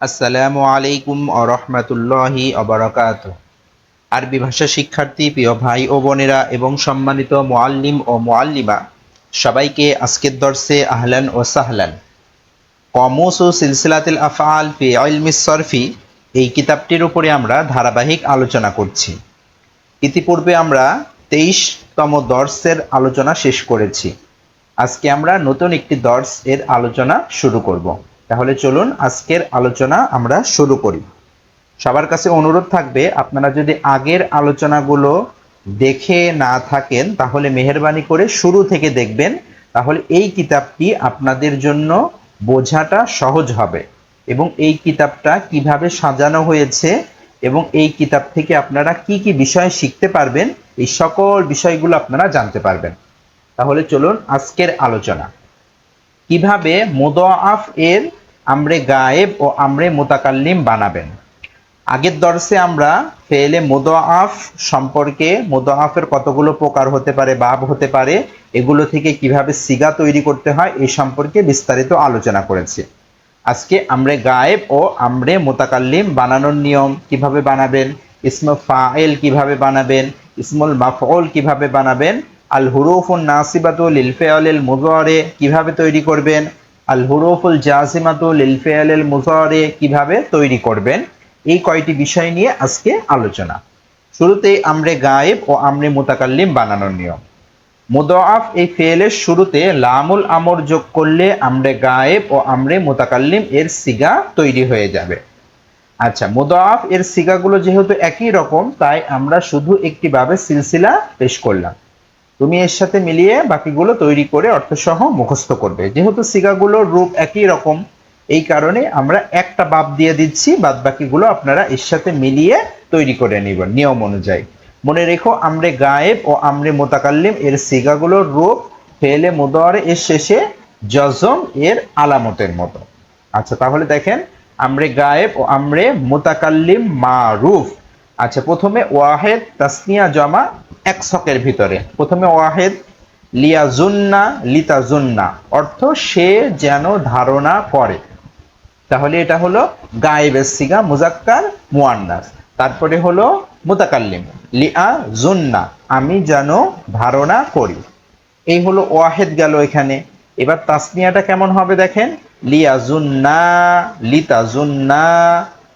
আসসালামু আলাইকুম ওয়া রাহমাতুল্লাহি ওয়া বারাকাতুহু। আরবি ভাষা শিক্ষার্থী প্রিয় ভাই ও বোনেরা এবং সম্মানিত মুআল্লিম ও মুআল্লিমা সবাইকে আজকের দর্সে আহলান ও সাহলান। কমুস ও সিলসিলাতুল আফআল ফি ইলমিস সরফি এই কিতাবটির উপরে আমরা ধারাবাহিক আলোচনা করছি। ইতিপূর্বে আমরা 23তম দর্সের আলোচনা শেষ করেছি। আজকে আমরা নতুন একটি দর্স এর আলোচনা শুরু করব। তাহলে চলুন আজকের আলোচনা আমরা শুরু করি। সবার কাছে অনুরোধ থাকবে, আপনারা যদি আগের আলোচনাগুলো দেখে না থাকেন তাহলে মেহেরবানি করে শুরু থেকে দেখবেন, তাহলে এই কিতাবটি আপনাদের জন্য বোঝাটা সহজ হবে এবং এই কিতাবটা কিভাবে সাজানো হয়েছে এবং এই কিতাব থেকে আপনারা কি কি বিষয় শিখতে পারবেন, এই সকল বিষয়গুলো আপনারা জানতে পারবেন। তাহলে চলুন আজকের আলোচনা। কিভাবে মুদাআফ এর আমরে গায়েব ও আমরে মুতাকাল্লিম বানাবেন। আগের দর্সে আমরা ফেলে মুদাআফ সম্পর্কে, মুদাআফের কতগুলো প্রকার হতে পারে, বাব হতে পারে, এগুলো থেকে কিভাবে সিগা তৈরি করতে হয় এই সম্পর্কে বিস্তারিত আলোচনা করেছি। আজকে আমরে গায়েব ও আমরে মুতাকাল্লিম বানানোর নিয়ম, কিভাবে বানাবেন, ইসমে ফাইল কিভাবে বানাবেন, ইসমুল মাফউল কিভাবে বানাবেন, আল হুরুফুন নাসিবাতু লিল ফিআলিল মুযারি কিভাবে তৈরি করবেন, আল হুরুফুল জাযিমাতু লিল ফিআলিল মুযারি কিভাবে তৈরি করবেন, এই কয়টি বিষয় নিয়ে আজকে আলোচনা। শুরুতেই আমরে গায়েব ও আমরে মুতাকাল্লিম বানানোর নিয়ম। মুদাআফ এই ফেলের শুরুতে লামুল আমর যোগ করলে আমরে গায়েব ও আমরে মুতাকাল্লিম এর সিগা তৈরি হয়ে যাবে। আচ্ছা, মুদাআফ এর সিগাগুলো যেহেতু একই রকম, তাই আমরা শুধু একটি ভাবে সিলসিলা পেশ করলাম। তুমি এর সাথে মিলিয়ে বাকিগুলো তৈরি করে অর্থসহ মুখস্থ করবে। যেহেতু সিগাগুলোর রূপ একই রকম, এই কারণে আমরা একটা বাব দিয়ে দিচ্ছি, বাদ বাকিগুলো আপনারা এর সাথে মিলিয়ে তৈরি করে নেবেন নিয়ম অনুযায়ী। মনে রেখো, আমরে গায়েব ও আমরে মুতাকাল্লিম এর সিগাগুলোর রূপ ফেলে মুদারে এর শেষে জজম এর আলামতের মতো। আচ্ছা, তাহলে দেখেন আমরে গায়েব ও আমরে মুতাকাল্লিম মারুফ। আচ্ছা, প্রথমে ওয়াহেদ তাসনিয়া জমা এক ছকের ভিতরে। প্রথমে ওয়াহেদ লিয়াজুন্না লিতাজুন্না, অর্থ সে যেন ধারণা করে। তাহলে এটা হলো গায়েবের সিগা মুজাক্কার মুয়ান্নাস। তারপরে হলো মুতাকাল্লিম লিয়াজুন্না, আমি যেন ধারণা করি। এই হলো ওয়াহেদ গেল এখানে। এবার তাসনিয়াটা কেমন হবে দেখেন, লিয়াজুন্না লিতাজুন্না,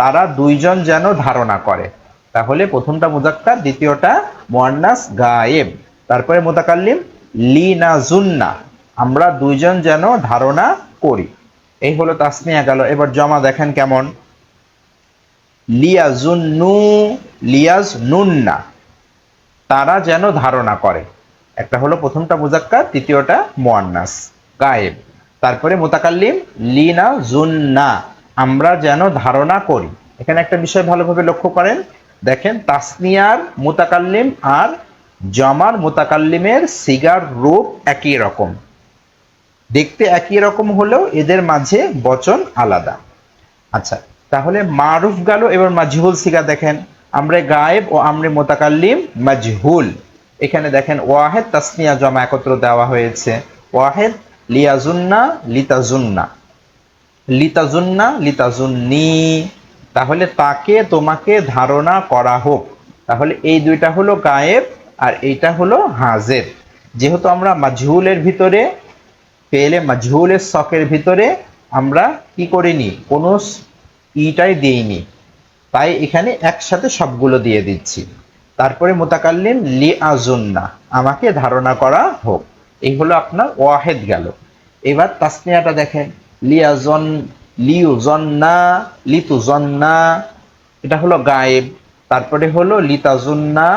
তারা দুইজন যেন ধারণা করে। তাহলে প্রথমটা মুজাক্কার, দ্বিতীয়টা মুয়ান্নাস গায়েব। তারপরে মুতাকাল্লিম লিনাজুন্না, আমরা দুইজন যেন ধারণা করি। এই হলো তাসনিয়া গেল। এবার জমা দেখেন কেমন, লিয়াজুন্নু লিয়াজনুন্না, তারা যেন ধারণা করে। একটা হলো প্রথমটা মুজাক্কার, তৃতীয়টা মুয়ান্নাস গায়েব। তারপরে মুতাকাল্লিম লিনা জুন্না, আমরা যেন ধারণা করি। এখানে একটা বিষয় ভালোভাবে লক্ষ্য করেন, দেখেন তাসনিয়ার মুতাকাল্লিম আর জমার মুতাকাল্লিমের সিগার রূপ একই রকম, দেখতে একই রকম হলেও এদের মাঝে বচন আলাদা। আচ্ছা, তাহলে মারুফ গেল। এবার মাজহুল সিগা দেখেন, আমরে গায়েব ও আমরে মুতাকাল্লিম মাজহুল। এখানে দেখেন ওয়াহেদ তাসনিয়া জমা একত্র দেওয়া হয়েছে। ওয়াহেদ লিয়াজুন্না লিতাজুন্না, লিতাজুন্না লিতাজুন্নি, তাহলে তাকে তোমাকে ধারণা করা হোক। তাহলে এই দুইটা হলো গায়েব আর এইটা হলো হাজের। যেহেতু আমরা মাজহুলের ভিতরে, ফেলে মাজহুলের শখের ভিতরে আমরা কি করিনি, কোনো ইটাই দিইনি, তাই এখানে একসাথে সবগুলো দিয়ে দিচ্ছি। তারপরে মুতাকাল্লিম লিআজুন্না, আমাকে ধারণা করা হোক। এই হলো আপনার ওয়াহেদ গেল। এবার তাসনিয়াটা দেখেন, লিয়াজন লিউজন্না লিতুজন্না, এটা হলো গায়েব। তারপরে হলো লিতাজুন্না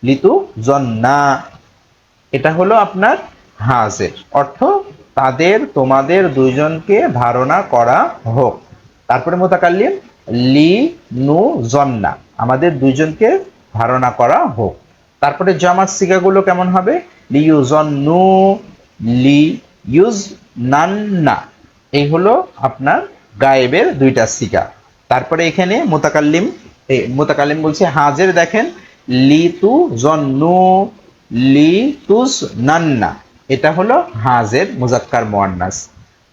লিতুজন্না, এটা হলো আপনার হাজের, অর্থ তাদের তোমাদের দুইজনকে ধারণা করা হোক। তারপরে মুতাকাল্লিম লি নু জন্না, আমাদের দুইজনকে ধারণা করা হোক। তারপরে জামাত সিগাগুলো কেমন হবে, লিউজন্নু লিউজ নান্না, এই হলো আপনার গায়েবের দুইটা সিগা। তারপরে এখানে মুতাকাল্লিম বলছে হাজের, দেখেন লিতু জন্নু লিতুজ নান্না, এটা হলো হাজের মুজাক্কার মুয়ান্নাস।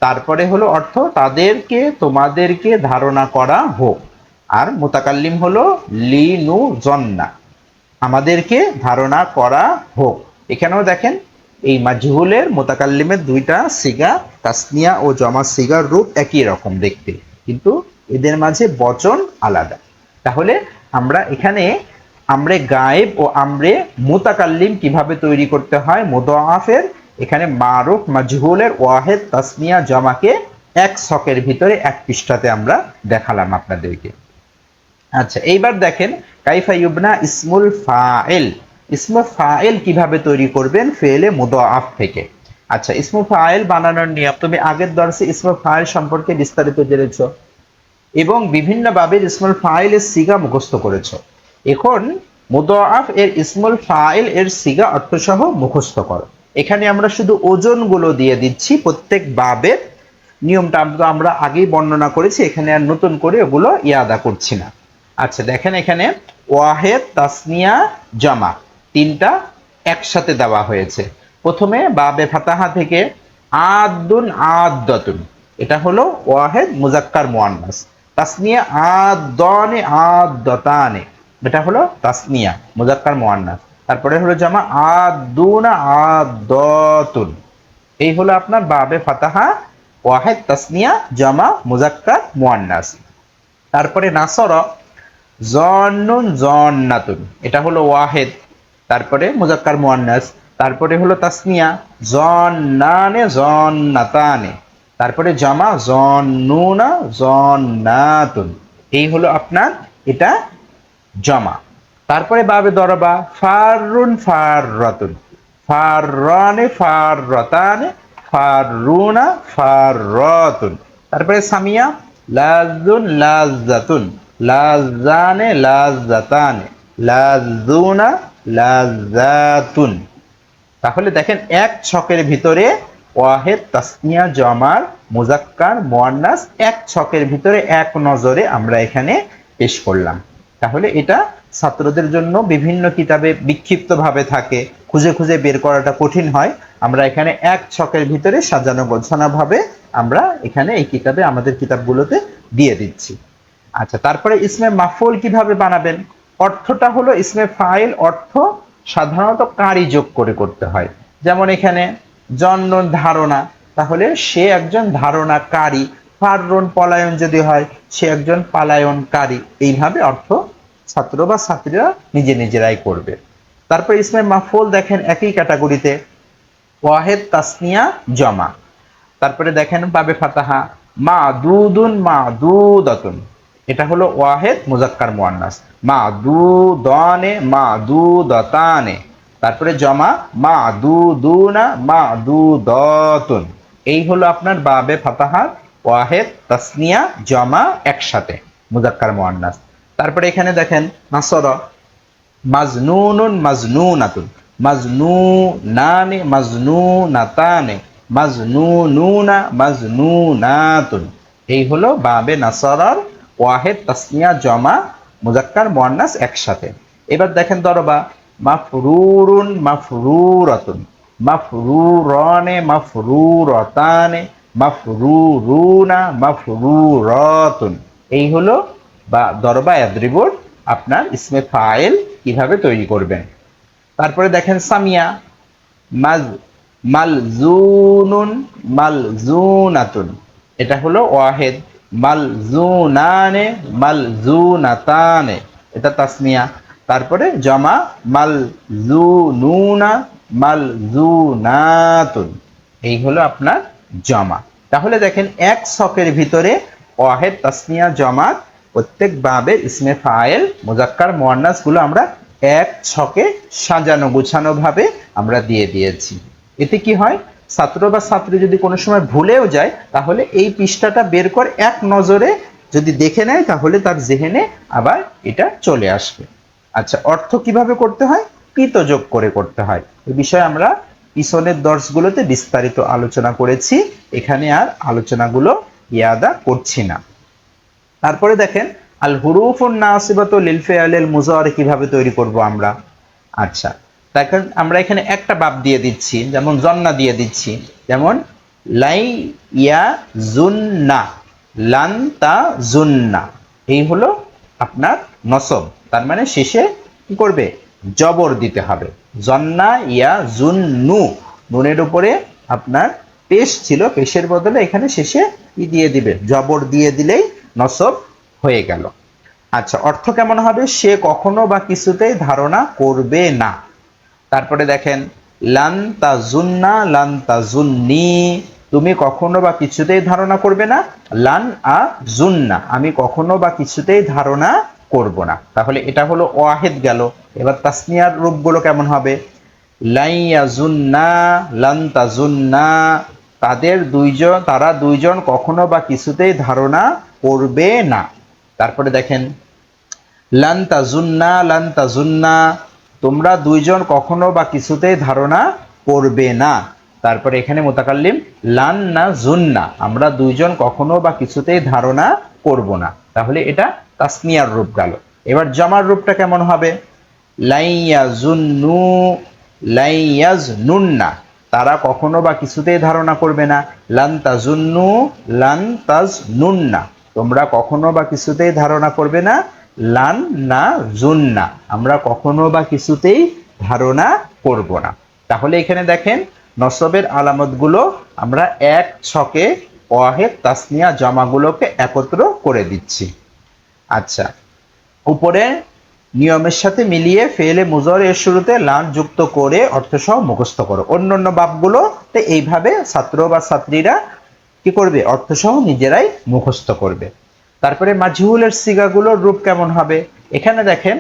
তারপরে হলো অর্থ তাদেরকে তোমাদেরকে ধারণা করা হোক। আর মুতাকাল্লিম হলো লিনু জন্না, আমাদেরকে ধারণা করা হোক। এখানেও দেখেন এই মাজহুলের মুতাকাল্লিমের দুইটা সিগা, তাসনিয়া ও জমা সিগার রূপ একই রকম দেখতে, কিন্তু এদের মাঝে বচন আলাদা। তাহলে আমরা এখানে আমরে গায়েব ও আমরে মুতাকাল্লিম কিভাবে তৈরি করতে হয় মুদাআফের, এখানে মারুফ মাজহুলের ওয়াহেদ তাসনিয়া জমাকে এক ছকের ভিতরে এক পৃষ্ঠাতে আমরা দেখালাম আপনাদেরকে। আচ্ছা, এইবার দেখেন কাইফা ইউবনা ইসমুল ফাইল। ইসমুল ফাইল কিভাবে তৈরি করবেন ফেলে মুদাআফ থেকে। আচ্ছা, ইসমুল ফাইল বানানোর নিয়ম তুমি আগের দর্শে ইসমুল ফাইল সম্পর্কে বিস্তারিত জেনেছো এবং বিভিন্ন বাবের ইসমুল ফাইলের সিগা মুখস্থ করেছো। এখন মুদাআফ এর ইসমুল ফাইল এর সিগা অর্থসহ মুখস্থ করো। এখানে আমরা শুধু ওজনগুলো দিয়ে দিচ্ছি, প্রত্যেক বাবের নিয়মটা আমরা আগেই বর্ণনা করেছি, এখানে আর নতুন করে ওগুলো ইয়াদা করছি না। আচ্ছা দেখেন এখানে ওয়াহেদ তাসনিয়া জামা তিনটা একসাথে দেওয়া হয়েছে। প্রথমে বাবে ফাতাহা থেকে আদুন আদাতুন, এটা হলো ওয়াহেদ মুজাক্কার মুআন্নাস। তাসনিয়া আদানে আদাতানে, এটা হলো তাসনিয়া মুজাক্কার মুআন্নাস। তারপরে হলো জামা আদুনা আদাতুন, এই হলো আপনার বাবে ফাতাহা ওয়াহেদ তাসনিয়া জামা মুজাক্কার মুআন্নাস। তারপরে নাসরা জন্নুন জন্নাতুন, এটা হলো ওয়াহেদ, তারপরে মুজাক্কার মুআন্নাস। তারপরে হলো তাসনিয়া জন্নানে জন্নাতানে, তারপরে জামা জন্নুনা জন্নাতুন, এই হলো আপনার এটা জামা। তারপরে বাবে দরবা ফারুন ফাররাতুন, ফাররানে ফাররাতানে ফারুনা ফাররাতুন। তারপরে সামিয়া লাযুন লাযাতুন, লাযানে লাযাতানে লাযুনা লাযাতুন। তাহলে দেখেন এক ছকের ভিতরে ওয়াহেদ তাসনিয়া জমার মুজাক্কার মুআন্নাস এক ছকের ভিতরে এক নজরে আমরা এখানে পেশ করলাম। তাহলে এটা ছাত্রদের জন্য বিভিন্ন কিতাবে বিক্ষিপ্ত ভাবে থাকে, খুঁজে খুঁজে বের করাটা কঠিন হয়। আমরা এখানে এক ছকের ভিতরে সাজানো গোছানো ভাবে আমরা এখানে এই কিতাবে আমাদের কিতাবগুলোতে দিয়ে দিচ্ছি। আচ্ছা, তারপরে ইসমে মাফউল কিভাবে বানাবেন? অর্থটা হলো ইসমে ফাইল অর্থ সাধারণত কারি যোগ করে করতে হয়। যেমন এখানে জন্ম ধারণা, তাহলে সে একজন ধারণাকারী। ফাররুন পলায়ন যদি হয়, সে একজন পালায়নকারী। এইভাবে অর্থ ছাত্র বা ছাত্রীরা নিজেরাই করবে। তারপর ইসমে মাফউল দেখেন একই ক্যাটাগরিতে ওয়াহেদ তাসনিয়া জমা। তারপরে দেখেন বাবে ফাতাহা মাদুদুন মাদুদাতুন, এটা হলো ওয়াহেদ মুজাক্কার মুআন্নাস। মাদুদানে মাদুদাতানে, তারপরে জমা মাদুদুনা মাদুদাতুন, এই হলো আপনার বাবে ফাতাহা ওয়াহেদ তাসনিয়া জমা একসাথে মুজাক্কার মুআন্নাস। তারপরে এখানে দেখেন নাসরা মাজনুনুন মাজনুনাতুন, মাজনুনানে মাজনুনাতানে মাজনুনুনা মাজনুনাতুন, এই হলো বাবে নাসরার ওয়াহেদ তাসনিয়া জমা মুজাক্কার মুআন্নাস একসাথে। এবার দেখেন দরবা মাফরুরুন মাফরুরাতুন, মাফরুরানে মাফরুরাতানে মাফরুরুনা মাফরুরাতুন, এই হলো বা দরবা ইয়াদরিবুর আপনার ইসমে ফাইল কিভাবে তৈরি করবেন। তারপরে দেখেন সামিয়া মালজুনুন মালজুনাতুন, এটা হলো ওয়াহেদ। মালজুনানে মালজুনাতানে, এটা তাসনিয়া। তারপরে জমা মালজুনুনা মালজুনাতুন, এই হলো আপনার জমা। তাহলে দেখেন এক ছকের ভিতরে ওয়াহেদ তাসনিয়া জমা প্রত্যেক বাবের ইসমে ফাইল মুজাক্কার মুআন্নাস গুলো আমরা এক ছকে সাজানো গোছানো ভাবে আমরা দিয়ে দিয়েছি। এতে কি হয়, ছাত্র বা ছাত্রী যদি কোনো সময় ভুলেও যায় তাহলে এই পৃষ্ঠাটা বের করে এক নজরে যদি দেখে নেয় তাহলে তার জেহেনে আবার এটা চলে আসবে। আচ্ছা, অর্থ কিভাবে করতে হয়? কৃতযোগ করে করতে হয়। এই বিষয়ে আমরা পিছনের দর্শগুলোতে বিস্তারিত আলোচনা করেছি, এখানে আর আলোচনাগুলো ইয়াদা করছি না। তারপরে দেখেন আল হুরুফুন নাসিবাতু লিল ফিআলিল মুযারি কিভাবে তৈরি করব আমরা। আচ্ছা, দেখেন আমরা এখানে একটা বাব দিয়ে দিচ্ছি, যেমন জন্না দিয়ে দিচ্ছি, যেমন লাই ইয়াজুন্না, লান তাজুন্না, এই হলো আপনার নসব। তার মানে শেষে কি করবে, জবর দিতে হবে। জন্না ইয়াজুন্নু, নুনের উপরে আপনার পেশ ছিল, পেশের বদলে এখানে শেষে কি দিয়ে দিবে, জবর দিয়ে দিলেই নসব হয়ে গেল। আচ্ছা, অর্থ কেমন হবে, সে কখনো বা কিছুতেই ধারণা করবে না। তারপরে দেখেন লান তাজুন্না লান তাজুন্নি, তুমি কখনো বা কিছুতেই ধারণা করবে না। লান আ জুন্না, আমি কখনো বা কিছুতেই ধারণা করব না। তাহলে এটা হলো ওয়াহিদ গেল। এবার তাসনিয়ার রূপগুলো কেমন হবে, লাইয়াজুন্না লান তাজুন্না, তারা দুইজন কখনো বা কিছুতেই ধারণা করবে না। তারপরে দেখেন লান তাজুন্না লান তাজুন্না, তোমরা দুইজন কখনো বা কিছুতেই ধারণা করবে না। তারপরে এখানে মুতাকাল্লিম লান না জুন্না, আমরা দুইজন কখনো বা কিছুতেই ধারণা করব না। তাহলে এটা তাসনিয়ার রূপ গেল। এবার জামার রূপটা কেমন হবে, লাইয়াজুন্নু লাইয়াজনুন্না, তারা কখনো বা কিছুতেই ধারণা করবে না। লান তাজুন্নু লান তাজনুন্না, তোমরা কখনো বা কিছুতেই ধারণা করবে না। লান না জুন্না, আমরা কখনো বা কিছুতেই ধারণা করব না। তাহলে এখানে দেখেন নসবের আলামতগুলো আমরা এক ছকে ওয়াহেদ তাসনিয়া জমাগুলোকে একত্র করে দিচ্ছি। আচ্ছা, উপরে নিয়মের সাথে মিলিয়ে ফেলে মুজর এর শুরুতে লান যুক্ত করে অর্থসহ মুখস্থ করো। অন্যান্য বাবগুলোতে এইভাবে ছাত্র বা ছাত্রীরা কি করবে, অর্থসহ নিজেরাই মুখস্থ করবে। তারপরে মাজহুলের সিগাগুলোর রূপ কেমন হবে, এখানে দেখেন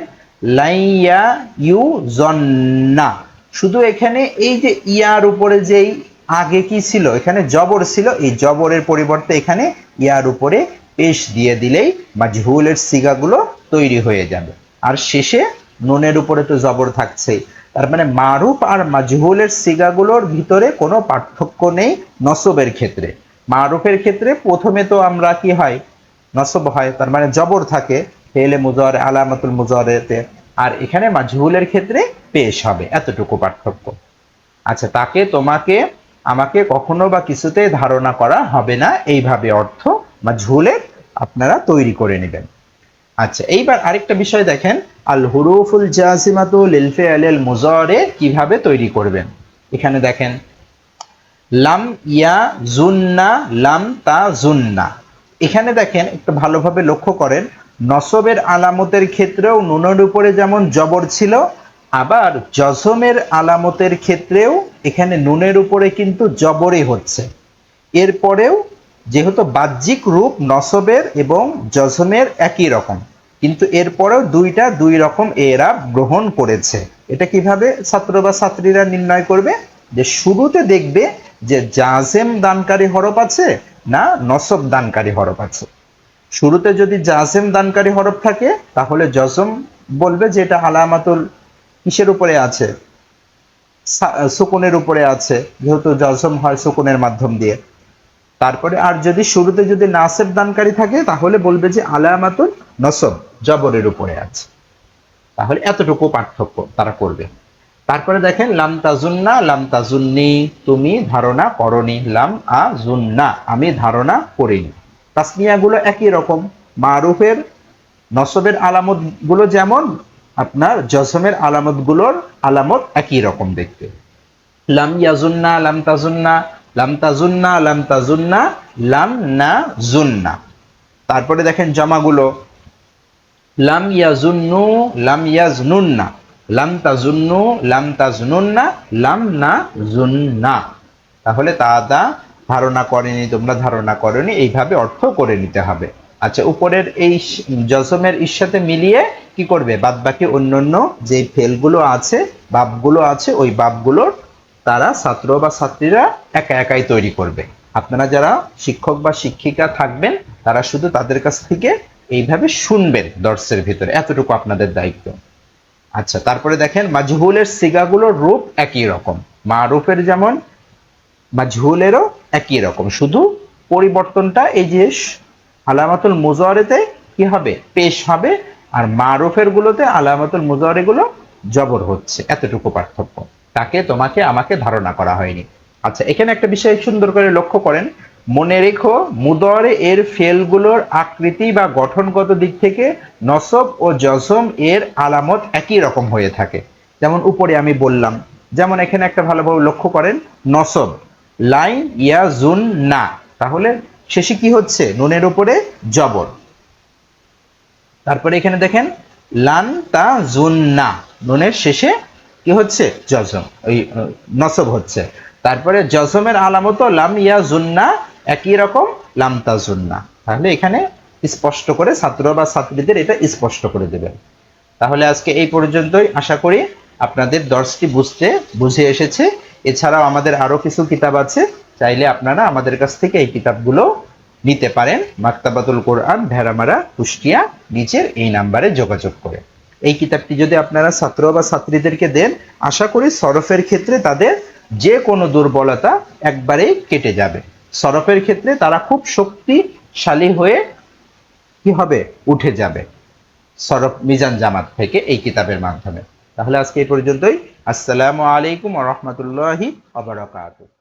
লাইয়া ইউ জন্না, শুধু এখানে এই যে ইয়ার উপরে যেই আগে কি ছিল, এখানে জবর ছিল, এই জবরের পরিবর্তে এখানে ইয়ার উপরে পেশ দিয়ে দিলেই মাজহুলের সিগাগুলো তৈরি হয়ে যাবে। আর শেষে নুনের উপরে তো জবর থাকছেই। তার মানে মারুফ আর মাজহুলের সিগাগুলোর ভিতরে কোনো পার্থক্য নেই নসবের ক্ষেত্রে। মারুফের ক্ষেত্রে প্রথমে তো আমরা কি হয়, নসব হয়, তার মানে জবর থাকে ফেলে মুজর আলামাতুল মুজরেতে, আর এখানে মাজহুলের ক্ষেত্রে পেশ হবে, এতটুকু পার্থক্য। আচ্ছা, তাকে তোমাকে আমাকে কখনো বা কিছুতে ধারণা করা হবে না, এইভাবে অর্থ মাজহুলের আপনারা তৈরি করে নেবেন। আচ্ছা, এইবার আরেকটা বিষয় দেখেন, আল হুরুফুল জাজিমাতু লিল ফিআলিল মুজারে কিভাবে তৈরি করবেন। এখানে দেখেন লাম ইয়া জুন্না লাম তা জুন্না, এখানে দেখেন একটু ভালোভাবে লক্ষ্য করেন, নসবের আলামতের ক্ষেত্রেও নুনের উপরে যেমন জবর ছিল, আবার জজমের আলামতের ক্ষেত্রেও এখানে নুনের উপরে কিন্তু জবরই হচ্ছে। এরপরেও যেহেতু বাহ্যিক রূপ নসবের এবং জজমের একই রকম, কিন্তু এরপরেও দুইটা দুই রকম এরা গ্রহণ করেছে। এটা কিভাবে ছাত্র বা ছাত্রীরা নির্ণয় করবে, যে শুরুতে দেখবে যে জাজেম দানকারী হরফ আছে না নসব দানকারী হরফ আছে। শুরুতে যদি জাজেম দানকারী হরফ থাকে তাহলে জজম বলবে যে এটা আলামাতুল কিসের উপরে আছে, সুকুনের উপরে আছে, যেহেতু জজম হয় সুকুনের মাধ্যম দিয়ে। তারপরে আর যদি শুরুতে যদি নাসেব দানকারী থাকে তাহলে বলবে যে আলামাতুল নসব, জবরের উপরে আছে। তাহলে এতটুকু পার্থক্য তারা করবে। তারপরে দেখেন লাম তাজুন্না লাম তাজুন্নি, তুমি ধারণা করনি। লাম আ জুন্না, আমি ধারণা করিনি। তাসনিয়াগুলো একই রকম, মারুফের নসবের আলামত গুলো যেমন, আপনার জজমের আলামত গুলোর আলামত একই রকম দেখতে। লাম ইয়াজুন্না লাম তাজুন্না লাম তাজুন্না লাম তাজুন্না লাম না জুন্না। তারপরে দেখেন জমাগুলো, লাম ইয়াজুন্নু লাম ইয়াজনুন্না লাম তাজুন্নু লাম তাজনুন্না লাম না জুন্না। তাহলে তাদা ধারণা করেনি, তোমরা ধারণা করনি, এইভাবে অর্থ করে নিতে হবে। আচ্ছা, উপরের এই জজমের ইর সাথে মিলিয়ে কি করবে, বাদ বাকি অন্যান্য যে ফেলগুলো আছে, বাবগুলো আছে, ওই বাবগুলোর তারা ছাত্র বা ছাত্রীরা একা একাই তৈরি করবে। আপনারা যারা শিক্ষক বা শিক্ষিকা থাকবেন তারা শুধু তাদের কাছ থেকে এইভাবে শুনবেন দর্শের ভিতরে, এতটুকু আপনাদের দায়িত্ব। আচ্ছা, তারপরে দেখেন মাজহুলের সিগাগুলোর রূপ একই রকম, মারুফের যেমন মাজহুলেরও একই রকম, শুধু পরিবর্তনটা এই যে আলামাতুল মুজারেতে কি হবে, পেশ হবে, আর মারুফের গুলোতে আলামাতুল মুজারে গুলো জবর হচ্ছে, এতটুকু পার্থক্য। তাকে তোমাকে আমাকে ধারণা করা হয়নি। আচ্ছা, এখানে একটা বিষয় সুন্দর করে লক্ষ্য করেন, মনে রেখো মুদরে এর ফেলগুলোর আকৃতি বা গঠনগত দিক থেকে নসব ও জজম এর আলামত একই রকম হয়ে থাকে। যেমন উপরে আমি বললাম, যেমন এখানে একটা ভালোভাবে লক্ষ্য করেন, নসব লাইন ইয়া জুন না, তাহলে শেষে কি হচ্ছে, নুনের উপরে জবর। তারপরে এখানে দেখেন লান তা জুন না, নুনের শেষে কি হচ্ছে, জজম, ওই নসব হচ্ছে। তারপরে জজমের আলামত লাম ইয়া জুন্না, একই রকম লাম তা জুন্না। তাহলে এখানে স্পষ্ট করে ছাত্র বা ছাত্রীদের এটা স্পষ্ট করে দেবেন। তাহলে আজকে এই পর্যন্তই, আশা করি আপনাদের দর্শটি বুঝে এসেছে। এছাড়াও আমাদের আরো কিছু কিতাব আছে, চাইলে আপনারা আমাদের কাছ থেকে এই কিতাবগুলো নিতে পারেন। মাকতাবাতুল কোরআন, ভেড়ামারা, কুষ্টিয়া, নিচের এই নাম্বারে যোগাযোগ করে। এই কিতাবটি যদি আপনারা ছাত্র বা ছাত্রীদেরকে দেন, আশা করি সরফের ক্ষেত্রে তাদের যে কোনো দুর্বলতা একবারেই কেটে যাবে। সরফের ক্ষেত্রে তারা খুব শক্তিশালী হয়ে কি হবে, উঠে যাবে সরফ মিজান জামাত থেকে এই কিতাবের মাধ্যমে। তাহলে আজকে এই পর্যন্তই। আসসালামু আলাইকুম ওয়া রাহমাতুল্লাহি ওয়া বারাকাতুহু।